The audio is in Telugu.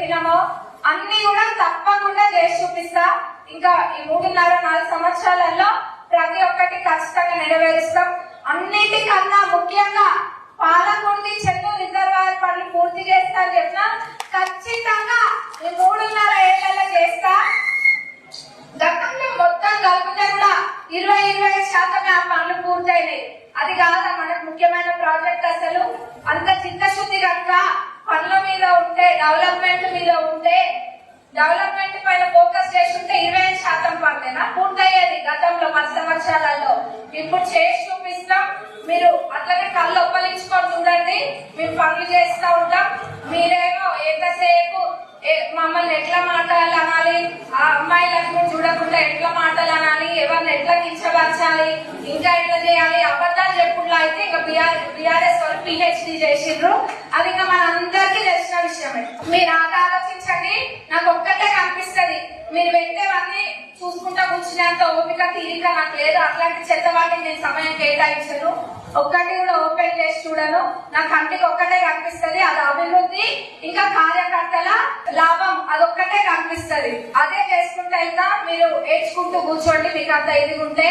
చెప్పినామో అన్ని కూడా తప్పకుండా చేసి చూపిస్తా. ఇంకా ఈ 3.5-4 సంవత్సరాలలో ప్రతి ఒక్కటి ఖచ్చితంగా నెరవేరుస్తాం. అన్నిటికన్నా ముఖ్యంగా పాలకుర్తి చెన్నూరు రిజర్వాయర్ పనులు పూర్తి చేస్తా అని చెప్పిన ఖచ్చితంగా ఈ 3.5 ఏళ్లలో చేస్తా. గతంలో మొత్తం కలిపితే కూడా 20-25% ఆ పనులు పూర్తయినాయి. అది కాదా మనకు ముఖ్యమైన ప్రాజెక్ట్. అసలు అంత చిత్తశుద్ధి కనుక పనుల మీద ఉంటే, డెవలప్మెంట్ మీద ఉంటే, డెవలప్మెంట్ పైన ఫోకస్ చేస్తుంటే 25% పనులేనా పూర్తయ్యేది గతంలో 10 సంవత్సరాలలో. ఇప్పుడు చేసి చూపిస్తాం. మీరు అట్లనే కళ్ళు ఒప్పలించుకొని చూడండి. మేము పనులు చేస్తూ ఉంటాం. మీరేమో ఎంతసేపు మమ్మల్ని ఎట్లా మాటలు అనాలి, ఆ అమ్మాయిలను చూడకుండా ఎట్లా మాటలు అనాలి, ఎవరిని ఎట్లా కించపరచాలి, ఇంకా ఎట్లా చేయాలి, అబద్ధాలు చెప్పుడులో అయితే ఇంకా బీఆర్ఎస్ వాళ్ళు పిహెచ్డి చేసిండ్రు. అది ఇంకా మన అందరికీ తెలిసిన విషయమే. మీరు ఆలోచించండి. నాకు ఒక్కటే కనిపిస్తుంది, మీరు పెట్టేవన్నీ చూసుకుంటా కూర్చునేంత ఓపిక తీరిక నాకు లేదు. అట్లాంటి చెత్త వాటికి నేను సమయం కేటాయించను. ఒక్కటి కూడా ఓపెన్ చేసి చూడను. నా కంటికి ఒక్కటే కనిపిస్తుంది, అది అభివృద్ధి ఇంకా కార్యకర్తల లాభం. అదొక్కటే కనిపిస్తుంది. అదే చేసుకుంటే వెళ్తా. మీరు ఏడ్చుకుంటూ కూర్చోండి మీకు అంత ఎదుగుంటే.